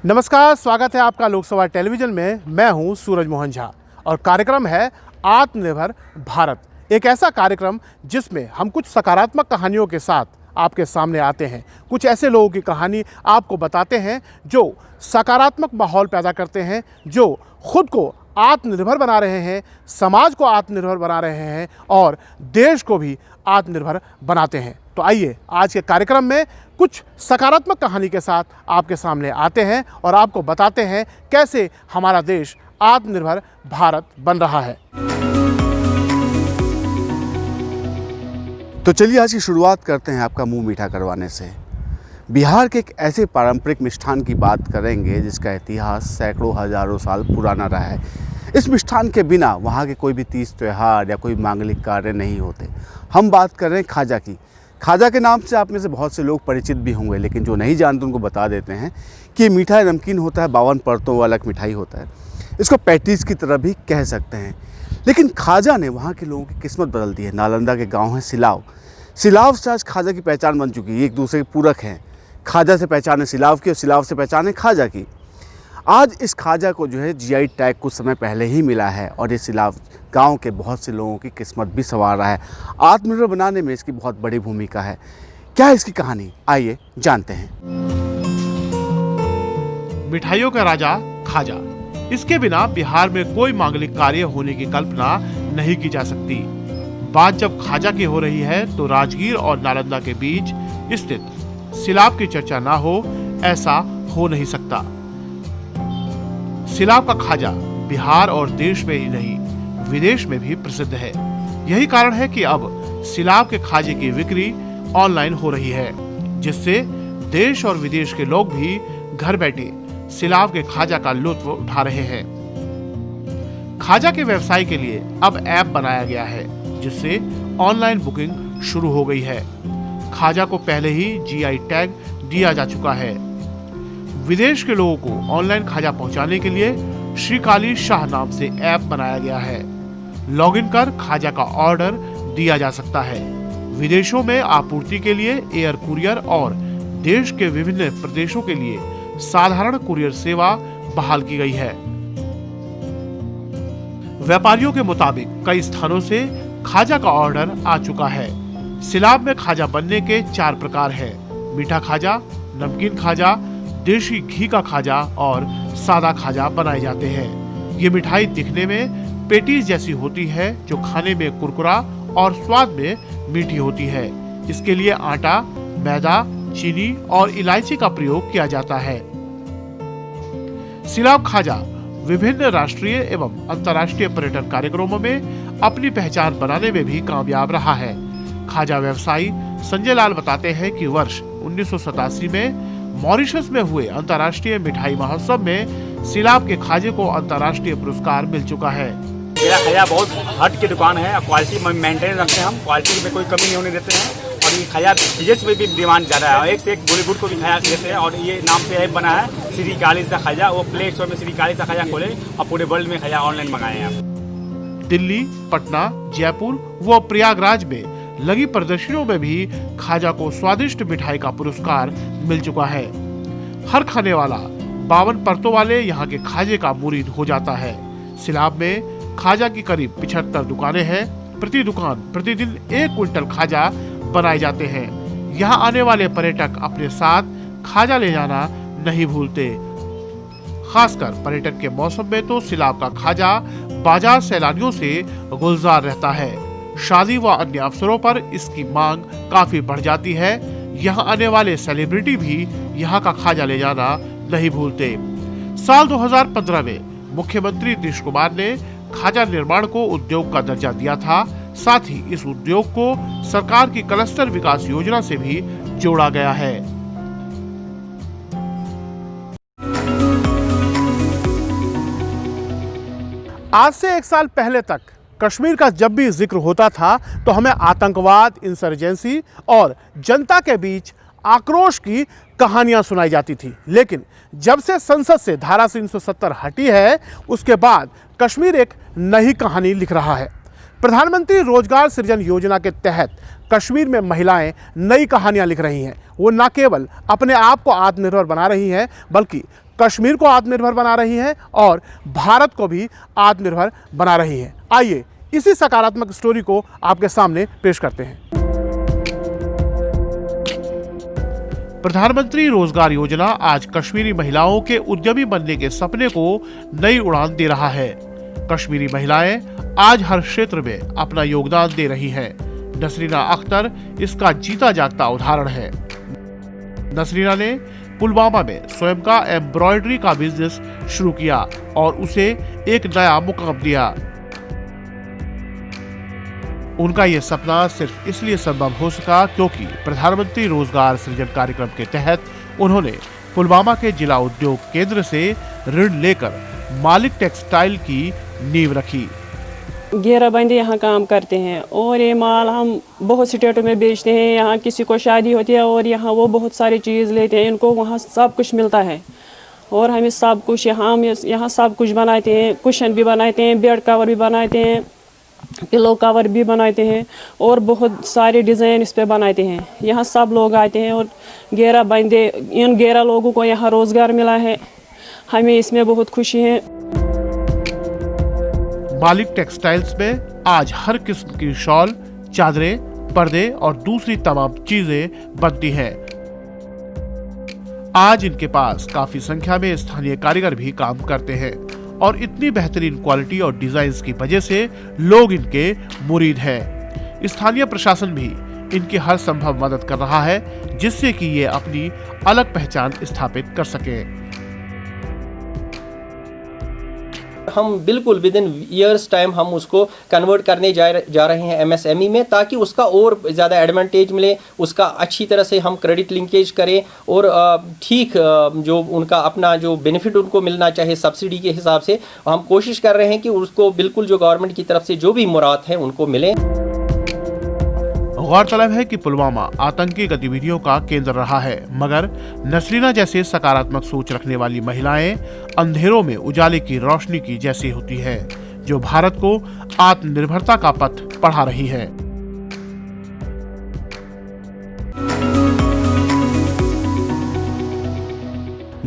नमस्कार, स्वागत है आपका लोकसभा टेलीविज़न में। मैं हूं सूरज मोहन झा और कार्यक्रम है आत्मनिर्भर भारत। एक ऐसा कार्यक्रम जिसमें हम कुछ सकारात्मक कहानियों के साथ आपके सामने आते हैं। कुछ ऐसे लोगों की कहानी आपको बताते हैं जो सकारात्मक माहौल पैदा करते हैं, जो खुद को आत्मनिर्भर बना रहे हैं, समाज को आत्मनिर्भर बना रहे हैं और देश को भी आत्मनिर्भर बनाते हैं। तो आइए आज के कार्यक्रम में कुछ सकारात्मक कहानी के साथ आपके सामने आते हैं और आपको बताते हैं कैसे हमारा देश आत्मनिर्भर भारत बन रहा है। तो चलिए आज की शुरुआत करते हैं आपका मुंह मीठा करवाने से। बिहार के एक ऐसे पारंपरिक मिष्ठान की बात करेंगे जिसका इतिहास सैकड़ों हजारों साल पुराना रहा है। इस मिष्ठान के बिना वहाँ के कोई भी तीज त्यौहार या कोई मांगलिक कार्य नहीं होते। हम बात कर रहे हैं खाजा की। खाजा के नाम से आप में से बहुत से लोग परिचित भी होंगे, लेकिन जो नहीं जानते उनको बता देते हैं कि ये मीठा नमकीन होता है, 52 परतों वाला एक मिठाई होता है। इसको पैटीज की तरह भी कह सकते हैं। लेकिन खाजा ने वहाँ के लोगों की किस्मत बदल दी है। नालंदा के गांव है सिलाव। सिलाव से आज खाजा की पहचान बन चुकी है। एक दूसरे के पूरक हैं। खाजा से पहचान है सिलाव की और सिलाव से पहचान है खाजा की। आज इस खाजा को जो है जीआई टैग कुछ समय पहले ही मिला है और ये सिलाव गांव के बहुत से लोगों की किस्मत भी संवार रहा है। आत्मनिर्भर बनाने में इसकी बहुत बड़ी भूमिका है। क्या है इसकी कहानी, आइए जानते हैं। मिठाइयों का राजा खाजा। इसके बिना बिहार में कोई मांगलिक कार्य होने की कल्पना नहीं की जा सकती। बात जब खाजा की हो रही है तो राजगीर और नालंदा के बीच स्थित सिलाव की चर्चा ना हो, ऐसा हो नहीं सकता। सिलाव का खाजा बिहार और देश में ही नहीं विदेश में भी प्रसिद्ध है। यही कारण है कि अब सिलाव के खाजे की बिक्री ऑनलाइन हो रही है, जिससे देश और विदेश के लोग भी घर बैठे सिलाव के खाजा का लुत्फ उठा रहे हैं। खाजा के व्यवसाय के लिए अब ऐप बनाया गया है, जिससे ऑनलाइन बुकिंग शुरू हो गई है। खाजा को पहले ही जीआई टैग दिया जा चुका है। विदेश के लोगों को ऑनलाइन खाजा पहुंचाने के लिए श्रीकाली शाह नाम से ऐप बनाया गया है। लॉगिन कर खाजा का ऑर्डर दिया जा सकता है। विदेशों में आपूर्ति के लिए एयर कुरियर और देश के विभिन्न प्रदेशों के लिए साधारण कुरियर सेवा बहाल की गई है। व्यापारियों के मुताबिक कई स्थानों से खाजा का ऑर्डर आ चुका है। सिलाव में खाजा बनने के 4 प्रकार हैं: मीठा खाजा, नमकीन खाजा, देशी घी का खाजा और सादा खाजा बनाए जाते हैं। ये मिठाई दिखने में पेटीज जैसी होती है, जो खाने में कुरकुरा और स्वाद में मीठी होती है। इसके लिए आटा, मैदा, चीनी और इलायची का प्रयोग किया जाता है। सिलाव खाजा विभिन्न राष्ट्रीय एवं अंतर्राष्ट्रीय पर्यटन कार्यक्रमों में अपनी पहचान बनाने में भी कामयाब रहा है। खाजा व्यवसायी संजय लाल बताते हैं कि वर्ष 1987 में मॉरिशस में हुए अंतर्राष्ट्रीय मिठाई महोत्सव में सिलाव के खाजे को अंतर्राष्ट्रीय पुरस्कार मिल चुका है। मेरा खाजा बहुत हट के दुकान है। क्वालिटी में मेंटेन रखते हैं हम, क्वालिटी में कोई कमी नहीं होने देते हैं। और ये खाजा विदेश में भी डिमांड ज़्यादा है। एक से एक बॉलीवुड को भी खाया देते हैं और ये नाम से ऐप बना है श्री काली सा खाजा। वो प्ले स्टोर में श्री काली सा खाजा खोले और पूरे वर्ल्ड में खाजा ऑनलाइन मंगाए हैं। दिल्ली, पटना, जयपुर व प्रयागराज में लगी प्रदर्शनियों में भी खाजा को स्वादिष्ट मिठाई का पुरस्कार मिल चुका है। हर खाने वाला 52 परतों वाले यहाँ के खाजे का मुरीद हो जाता है। सिलाव में खाजा की करीब 75 दुकानें हैं। प्रति दुकान प्रतिदिन 1 क्विंटल खाजा बनाए जाते हैं। यहाँ आने वाले पर्यटक अपने साथ खाजा ले जाना नहीं भूलते। खासकर पर्यटन के मौसम में तो सिलाव का खाजा बाजार सैलानियों से गुलजार रहता है। शादी व अन्य अवसरों पर इसकी मांग काफी बढ़ जाती है। यहाँ आने वाले सेलिब्रिटी भी यहाँ का खाजा ले जाना नहीं भूलते। साल 2015 में मुख्यमंत्री नीतीश कुमार ने खाजा निर्माण को उद्योग का दर्जा दिया था। साथ ही इस उद्योग को सरकार की क्लस्टर विकास योजना से भी जोड़ा गया है। आज से 1 साल पहले तक कश्मीर का जब भी जिक्र होता था तो हमें आतंकवाद, इंसर्जेंसी और जनता के बीच आक्रोश की कहानियां सुनाई जाती थी। लेकिन जब से संसद से धारा 370 हटी है, उसके बाद कश्मीर एक नई कहानी लिख रहा है। प्रधानमंत्री रोजगार सृजन योजना के तहत कश्मीर में महिलाएं नई कहानियां लिख रही हैं। वो न केवल अपने आप को आत्मनिर्भर बना रही हैं, बल्कि कश्मीर को आत्मनिर्भर बना रही हैं और भारत को भी आत्मनिर्भर बना रही हैं। आइए इसी सकारात्मक स्टोरी को आपके सामने पेश करते हैं। प्रधानमंत्री रोजगार योजना आज कश्मीरी महिलाओं के उद्यमी बनने के सपने को नई उड़ान दे रहा है। कश्मीरी महिलाएं आज हर क्षेत्र में अपना योगदान दे रही हैं। नसरीना अख्तर इसका जीता जागता उदाहरण है। नसरीना ने पुलवामा में स्वयं का एम्ब्रॉयडरी का बिजनेस शुरू किया और उसे एक नया मुकाम दिया। उनका यह सपना सिर्फ इसलिए संभव हो सका क्योंकि प्रधानमंत्री रोजगार सृजन कार्यक्रम के तहत उन्होंने पुलवामा के जिला उद्योग केंद्र से ऋण लेकर मालिक टेक्सटाइल की नींव रखी। घेरा बंदे यहाँ काम करते हैं और ये माल हम बहुत स्टेटों में बेचते हैं। यहाँ किसी को शादी होती है और यहाँ वो बहुत सारी चीज़ लेते हैं, इनको वहाँ सब कुछ मिलता है और हमें सब कुछ यहाँ सब कुछ बनाते हैं। कुशन भी बनाते हैं, बेड कवर भी बनाते हैं, पिलो कवर भी बनाते हैं और बहुत सारे डिज़ाइन इस पे बनाते हैं। यहाँ सब लोग आते हैं और घेरा बंदे, इन घेरा लोगों को यहाँ रोज़गार मिला है, हमें इसमें बहुत खुशी है। मालिक टेक्सटाइल्स में आज हर किस्म की शॉल, चादरें, पर्दे और दूसरी तमाम चीजें बनती हैं। आज इनके पास काफी संख्या में स्थानीय कारीगर भी काम करते हैं और इतनी बेहतरीन क्वालिटी और डिजाइन्स की वजह से लोग इनके मुरीद हैं। स्थानीय प्रशासन भी इनकी हर संभव मदद कर रहा है जिससे कि ये अपनी अलग पहचान स्थापित कर सकें। हम बिल्कुल विद इन ईयर्स टाइम हम उसको कन्वर्ट करने जा रहे हैं एमएसएमई में, ताकि उसका और ज़्यादा एडवांटेज मिले, उसका अच्छी तरह से हम क्रेडिट लिंकेज करें और ठीक जो उनका अपना जो बेनिफिट उनको मिलना चाहिए सब्सिडी के हिसाब से, हम कोशिश कर रहे हैं कि उसको बिल्कुल जो गवर्नमेंट की तरफ से जो भी मुराद है उनको मिले। गौरतलब है कि पुलवामा आतंकी गतिविधियों का केंद्र रहा है, मगर नसरीना जैसे सकारात्मक सोच रखने वाली महिलाएं अंधेरों में उजाले की रोशनी की जैसी होती है, जो भारत को आत्मनिर्भरता का पथ बढ़ा रही है।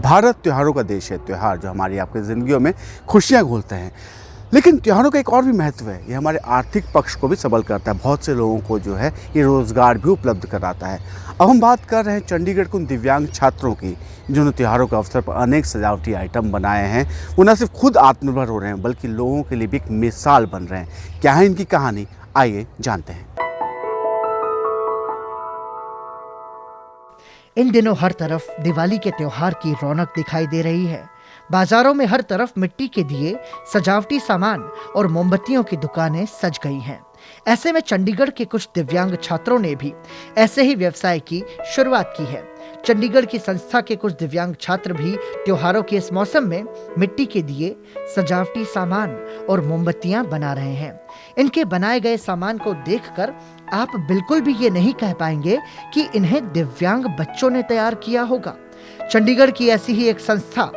भारत त्योहारों का देश है। त्योहार जो हमारी आपकी जिंदगियों में खुशियां घोलते हैं, लेकिन त्योहारों का एक और भी महत्व है, ये हमारे आर्थिक पक्ष को भी सबल करता है। बहुत से लोगों को जो है ये रोज़गार भी उपलब्ध कराता है। अब हम बात कर रहे हैं चंडीगढ़ के उन दिव्यांग छात्रों की जिन्होंने त्योहारों के अवसर पर अनेक सजावटी आइटम बनाए हैं। वो न सिर्फ खुद आत्मनिर्भर हो रहे हैं बल्कि लोगों के लिए भी एक मिसाल बन रहे हैं। क्या है इनकी कहानी, आइए जानते हैं। इन दिनों हर तरफ दिवाली के त्योहार की रौनक दिखाई दे रही है। बाजारों में हर तरफ मिट्टी के दिए, सजावटी सामान और मोमबत्तियों की दुकानें सज गई हैं। ऐसे में चंडीगढ़ के कुछ दिव्यांग छात्रों ने भी ऐसे ही व्यवसाय की शुरुआत की है। चंडीगढ़ की संस्था के कुछ दिव्यांग छात्र भी त्योहारों के इस मौसम में मिट्टी के दिए, सजावटी सामान और मोमबत्तियां बना रहे हैं। इनके बनाए गए सामान को देखकर आप बिल्कुल भी ये नहीं कह पाएंगे कि इन्हें दिव्यांग बच्चों ने तैयार किया होगा। चंडीगढ़ की ऐसी ही एक संस्था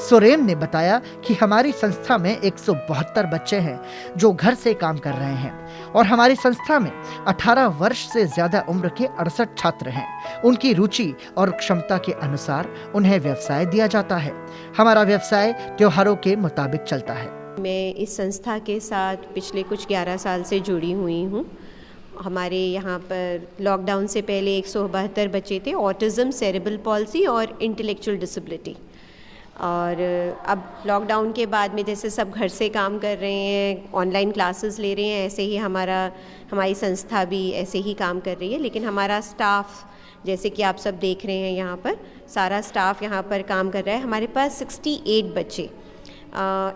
सुरेम ने बताया कि हमारी संस्था में 172 बच्चे हैं जो घर से काम कर रहे हैं और हमारी संस्था में 18 वर्ष से ज्यादा उम्र के 68 छात्र हैं। उनकी रुचि और क्षमता के अनुसार उन्हें व्यवसाय दिया जाता है। हमारा व्यवसाय त्योहारों के मुताबिक चलता है। मैं इस संस्था के साथ पिछले कुछ 11 साल से जुड़ी हुई हूँ। हमारे यहाँ पर लॉकडाउन से पहले 172 बच्चे थे, ऑटिज़म, सेरेब्रल पॉल्सी और इंटेलेक्चुअल डिसेबिलिटी। और अब लॉकडाउन के बाद में जैसे सब घर से काम कर रहे हैं, ऑनलाइन क्लासेस ले रहे हैं, ऐसे ही हमारी संस्था भी ऐसे ही काम कर रही है। लेकिन हमारा स्टाफ, जैसे कि आप सब देख रहे हैं यहाँ पर, सारा स्टाफ यहाँ पर काम कर रहा है। हमारे पास 68 बच्चे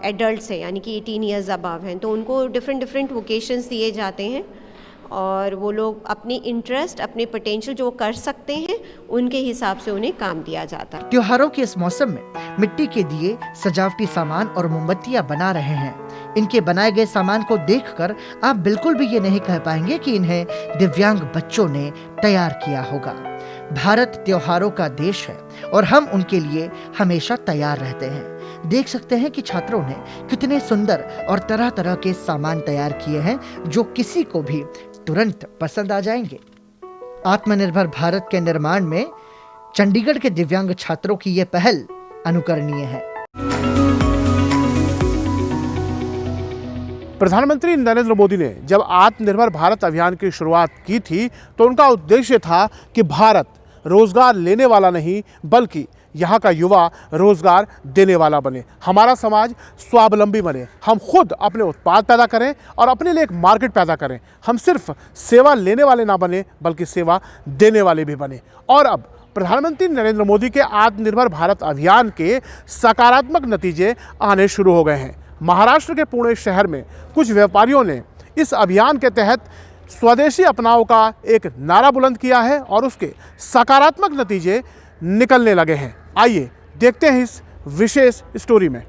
एडल्ट्स हैं, यानी कि 18 ईयर्स अबव हैं, तो उनको डिफरेंट वोकेशंस दिए जाते हैं और वो लोग अपनी इंटरेस्ट, अपने पोटेंशियल जो कर सकते हैं उनके हिसाब से उन्हें काम दिया जाता है। त्योहारों के इस मौसम में मिट्टी के दिए, सजावटी सामान और मोमबत्तियां बना रहे हैं। इनके बनाए गए सामान को देखकर आप बिल्कुल भी ये नहीं कह पाएंगे कि इन्हें दिव्यांग बच्चों ने तैयार किया होगा। भारत त्योहारों का देश है और हम उनके लिए हमेशा तैयार रहते हैं। देख सकते हैं कि छात्रों ने कितने सुंदर और तरह तरह के सामान तैयार किए हैं जो किसी को भी तुरंत पसंद आ जाएंगे। आत्मनिर्भर भारत के निर्माण में चंडीगढ़ के दिव्यांग छात्रों की ये पहल अनुकरणीय है। प्रधानमंत्री नरेंद्र मोदी ने जब आत्मनिर्भर भारत अभियान की शुरुआत की थी तो उनका उद्देश्य था कि भारत रोजगार लेने वाला नहीं बल्कि यहाँ का युवा रोजगार देने वाला बने, हमारा समाज स्वावलंबी बने, हम खुद अपने उत्पाद पैदा करें और अपने लिए एक मार्केट पैदा करें, हम सिर्फ सेवा लेने वाले ना बने बल्कि सेवा देने वाले भी बने। और अब प्रधानमंत्री नरेंद्र मोदी के आत्मनिर्भर भारत अभियान के सकारात्मक नतीजे आने शुरू हो गए हैं। महाराष्ट्र के पुणे शहर में कुछ व्यापारियों ने इस अभियान के तहत स्वदेशी अपनाओ का एक नारा बुलंद किया है और उसके सकारात्मक नतीजे निकलने लगे हैं। आइए देखते हैं इस विशेष स्टोरी में।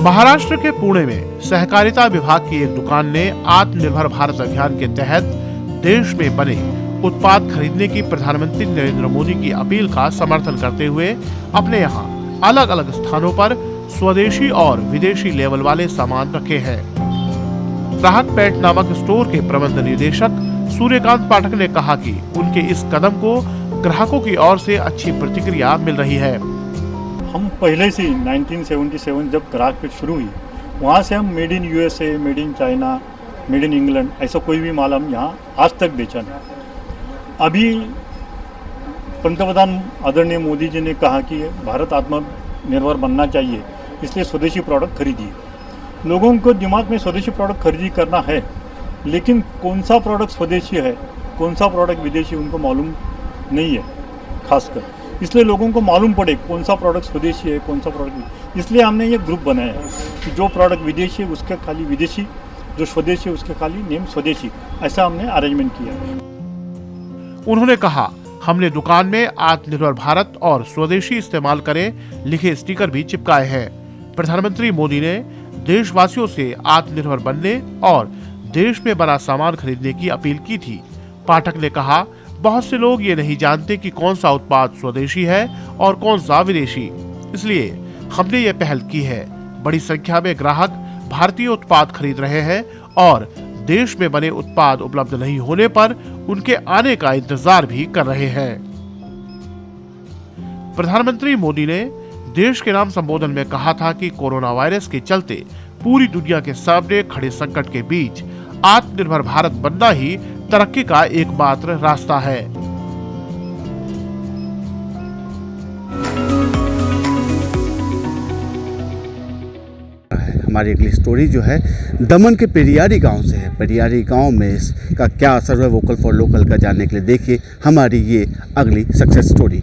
महाराष्ट्र के पुणे में सहकारिता विभाग की एक दुकान ने आत्मनिर्भर भारत अभियान के तहत देश में बने उत्पाद खरीदने की प्रधानमंत्री नरेंद्र मोदी की अपील का समर्थन करते हुए अपने यहाँ अलग अलग स्थानों पर स्वदेशी और विदेशी लेवल वाले सामान रखे हैं। ग्राहक पेट नामक स्टोर के प्रबंध निदेशक सूर्यकांत पाठक ने कहा कि उनके इस कदम को ग्राहकों की ओर से अच्छी प्रतिक्रिया मिल रही है। हम पहले से 1977 जब ग्राहक पेट शुरू हुई वहाँ से हम made in USA, made in China, made in England ऐसा कोई भी माल हम यहाँ आज तक बेचा नहीं। अभी पंतप्रधान आदरणीय मोदी जी ने कहा कि भारत आत्मनिर्भर बनना चाहिए, इसलिए स्वदेशी प्रोडक्ट खरीदिए। लोगों को दिमाग में स्वदेशी प्रोडक्ट खरीदी करना है, लेकिन कौन सा प्रोडक्ट स्वदेशी है, कौन सा प्रोडक्ट विदेशी उनको मालूम नहीं है खासकर। इसलिए लोगों को मालूम पड़े कौन सा प्रोडक्ट स्वदेशी है, कौन सा प्रोडक्ट। इसलिए हमने ये ग्रुप बनाया है कि जो प्रोडक्ट विदेशी है उसके खाली विदेशी, जो स्वदेशी है उसके खाली नेम स्वदेशी, ऐसा हमने अरेंजमेंट किया है। उन्होंने कहा, हमने दुकान में आत्मनिर्भर भारत और स्वदेशी इस्तेमाल करें लिखे स्टिकर भी चिपकाए हैं। प्रधानमंत्री मोदी ने देशवासियों से आत्मनिर्भर बनने और देश में बना सामान खरीदने की अपील की थी। पाठक ने कहा, बहुत से लोग ये नहीं जानते कि कौन सा उत्पाद स्वदेशी है और कौन सा विदेशी, इसलिए हमने ये पहल की है। बड़ी संख्या में ग्राहक भारतीय उत्पाद खरीद रहे हैं और देश में बने उत्पाद उपलब्ध नहीं होने पर उनके आने का इंतजार भी कर रहे हैं। प्रधानमंत्री मोदी ने देश के नाम संबोधन में कहा था कि कोरोना वायरस के चलते पूरी दुनिया के सामने खड़े संकट के बीच आत्मनिर्भर भारत बनना ही तरक्की का एकमात्र रास्ता है। हमारी अगली स्टोरी जो है दमन के पेरियारी गांव से है। पेरियारी गांव में इसका क्या असर है वोकल फॉर लोकल का जानने के लिए देखिए हमारी ये अगली सक्सेस स्टोरी।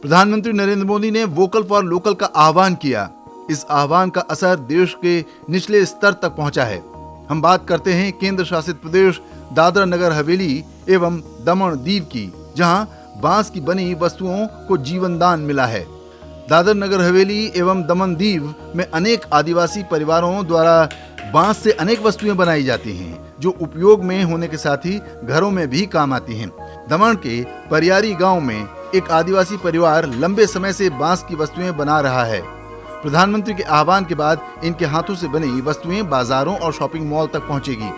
प्रधानमंत्री नरेंद्र मोदी ने वोकल फॉर लोकल का आह्वान किया। इस आह्वान का असर देश के निचले स्तर तक पहुंचा है। हम बात करते हैं केंद्र शासित प्रदेश दादरा नगर हवेली एवं दमन दीव की, जहां बांस की बनी वस्तुओं को जीवन दान मिला है। दादर नगर हवेली एवं दमन दीव में अनेक आदिवासी परिवारों द्वारा बांस से अनेक वस्तुएं बनाई जाती हैं, जो उपयोग में होने के साथ ही घरों में भी काम आती हैं। दमन के परियारी गांव में एक आदिवासी परिवार लंबे समय से बांस की वस्तुएं बना रहा है। प्रधानमंत्री के आह्वान के बाद इनके हाथों से बनी वस्तुएं बाजारों और शॉपिंग मॉल तक पहुंचेगी।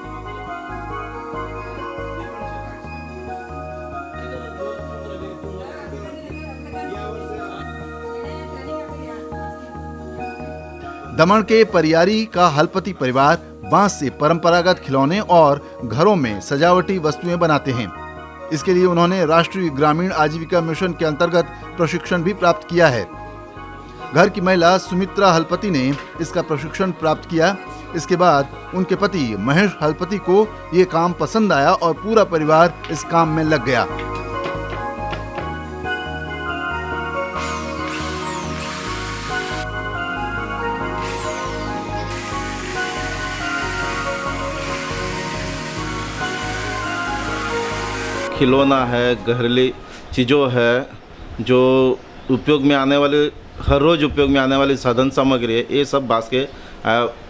दमन के परियारी का हलपति परिवार बांस से परंपरागत खिलौने और घरों में सजावटी वस्तुएं बनाते हैं। इसके लिए उन्होंने राष्ट्रीय ग्रामीण आजीविका मिशन के अंतर्गत प्रशिक्षण भी प्राप्त किया है। घर की महिला सुमित्रा हलपति ने इसका प्रशिक्षण प्राप्त किया। इसके बाद उनके पति महेश हलपति को ये काम पसंद आया और पूरा परिवार इस काम में लग गया। खिलौना है, घरेलू चीज़ों है, जो उपयोग में आने वाले हर रोज़ उपयोग में आने वाली साधन सामग्री है, ये सब बांस के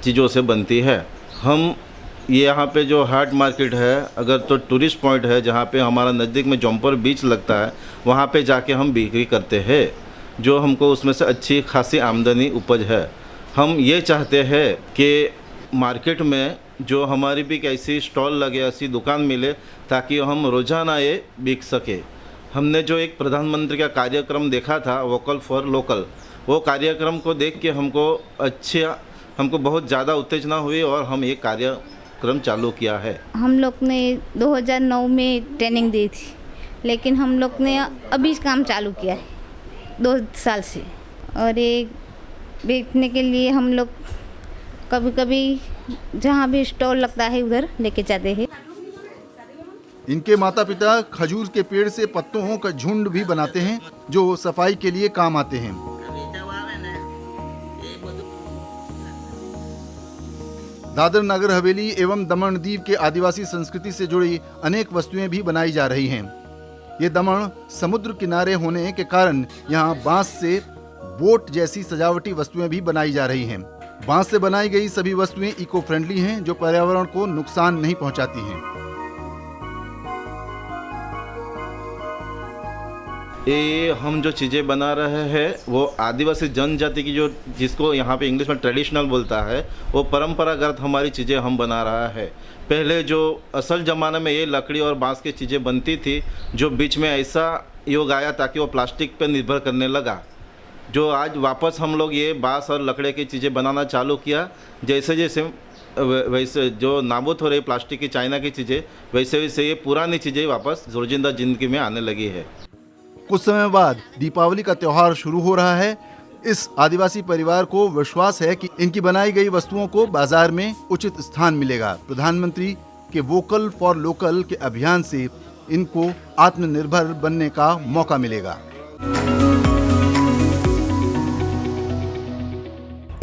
चीज़ों से बनती है। हम ये यहाँ पे जो हाट मार्केट है, अगर तो टूरिस्ट पॉइंट है जहाँ पे हमारा नज़दीक में जम्पर बीच लगता है, वहाँ पे जाके हम बिक्री करते हैं, जो हमको उसमें से अच्छी खासी आमदनी उपज है। हम ये चाहते हैं कि मार्केट में जो हमारी भी ऐसी स्टॉल लगे, ऐसी दुकान मिले, ताकि हम रोज़ाना ये बिक सके। हमने जो एक प्रधानमंत्री का कार्यक्रम देखा था वोकल फॉर लोकल, वो कार्यक्रम को देख के हमको बहुत ज़्यादा उत्तेजना हुई और हम ये कार्यक्रम चालू किया है। हम लोग ने 2009 में ट्रेनिंग दी थी, लेकिन हम लोग ने अभी काम चालू किया है 2 साल से। और ये बेचने के लिए हम लोग कभी कभी जहाँ भी स्टॉल लगता है उधर लेके जाते हैं। इनके माता पिता खजूर के पेड़ से पत्तों का झुंड भी बनाते हैं जो सफाई के लिए काम आते हैं। दादर नगर हवेली एवं दमन दीव के आदिवासी संस्कृति से जुड़ी अनेक वस्तुएं भी बनाई जा रही हैं। ये दमन समुद्र किनारे होने के कारण यहाँ बांस से बोट जैसी सजावटी वस्तुएं भी बनाई जा रही हैं। बांस से बनाई गई सभी वस्तुएं इको फ्रेंडली हैं, जो पर्यावरण को नुकसान नहीं पहुंचाती हैं। ये हम जो चीज़ें बना रहे हैं वो आदिवासी जनजाति की जिसको यहाँ पे इंग्लिश में ट्रेडिशनल बोलता है, वो परंपरागत हमारी चीज़ें हम बना रहा है। पहले जो असल ज़माने में ये लकड़ी और बांस की चीज़ें बनती थी, जो बीच में ऐसा योग आया ताकि वो प्लास्टिक पर निर्भर करने लगा, जो आज वापस हम लोग ये बांस और लकड़ी की चीज़ें बनाना चालू किया। जैसे जैसे वैसे जो नाबूद हो रही प्लास्टिक की, चाइना की चीज़ें, वैसे वैसे ये पुरानी चीज़ें वापस रोजिंदा ज़िंदगी में आने लगी है। कुछ समय बाद दीपावली का त्योहार शुरू हो रहा है। इस आदिवासी परिवार को विश्वास है कि इनकी बनाई गई वस्तुओं को बाजार में उचित स्थान मिलेगा। प्रधानमंत्री के वोकल फॉर लोकल के अभियान से इनको आत्मनिर्भर बनने का मौका मिलेगा।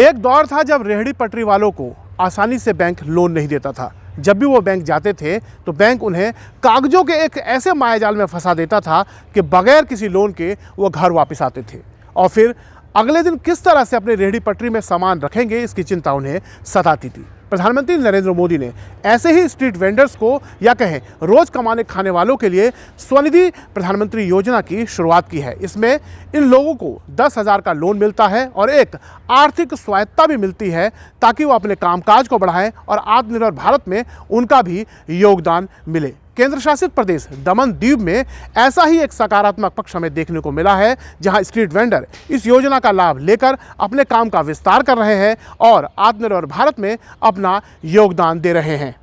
एक दौर था जब रेहड़ी पटरी वालों को आसानी से बैंक लोन नहीं देता था। जब भी वो बैंक जाते थे तो बैंक उन्हें कागजों के एक ऐसे मायाजाल में फंसा देता था कि बगैर किसी लोन के वो घर वापस आते थे, और फिर अगले दिन किस तरह से अपने रेहड़ी पटरी में सामान रखेंगे इसकी चिंता उन्हें सताती थी। प्रधानमंत्री नरेंद्र मोदी ने ऐसे ही स्ट्रीट वेंडर्स को, या कहें रोज कमाने खाने वालों के लिए, स्वनिधि प्रधानमंत्री योजना की शुरुआत की है। इसमें इन लोगों को 10,000 का लोन मिलता है और एक आर्थिक स्वायत्ता भी मिलती है ताकि वो अपने कामकाज को बढ़ाएं और आत्मनिर्भर भारत में उनका भी योगदान मिले। केंद्र शासित प्रदेश दमन दीव में ऐसा ही एक सकारात्मक पक्ष हमें देखने को मिला है, जहां स्ट्रीट वेंडर इस योजना का लाभ लेकर अपने काम का विस्तार कर रहे हैं और आत्मनिर्भर भारत में अपना योगदान दे रहे हैं।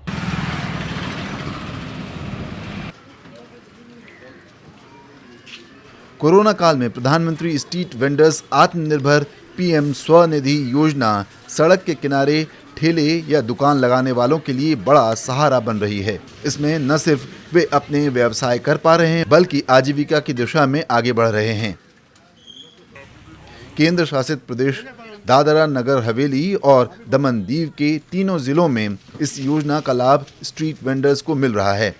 कोरोना काल में प्रधानमंत्री स्ट्रीट वेंडर्स आत्मनिर्भर पीएम स्वनिधि योजना सड़क के किनारे ठेले या दुकान लगाने वालों के लिए बड़ा सहारा बन रही है। इसमें न सिर्फ वे अपने व्यवसाय कर पा रहे हैं, बल्कि आजीविका की दिशा में आगे बढ़ रहे हैं। केंद्र शासित प्रदेश दादरा नगर हवेली और दमन दीव के तीनों जिलों में इस योजना का लाभ स्ट्रीट वेंडर्स को मिल रहा है।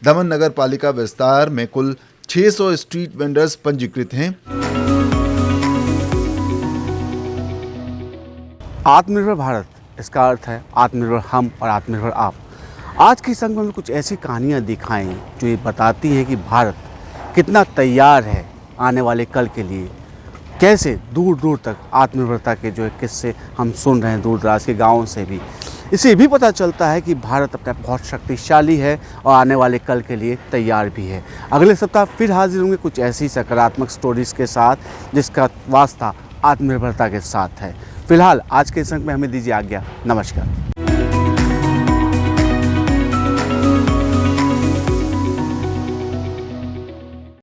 दमन नगर पालिका विस्तार में कुल 600 स्ट्रीट वेंडर्स पंजीकृत हैं। आत्मनिर्भर भारत, इसका अर्थ है आत्मनिर्भर हम और आत्मनिर्भर आप। आज की संग में कुछ ऐसी कहानियाँ दिखाएं जो ये बताती हैं कि भारत कितना तैयार है आने वाले कल के लिए। कैसे दूर दूर तक आत्मनिर्भरता के जो किस्से हम सुन रहे हैं, दूर दराज के गाँवों से भी, इससे भी पता चलता है कि भारत अपना बहुत शक्तिशाली है और आने वाले कल के लिए तैयार भी है। अगले सप्ताह फिर हाजिर होंगे कुछ ऐसी सकारात्मक स्टोरीज के साथ जिसका वास्ता आत्मनिर्भरता के साथ है। फिलहाल आज के संग में हमें दीजिए आज्ञा। नमस्कार।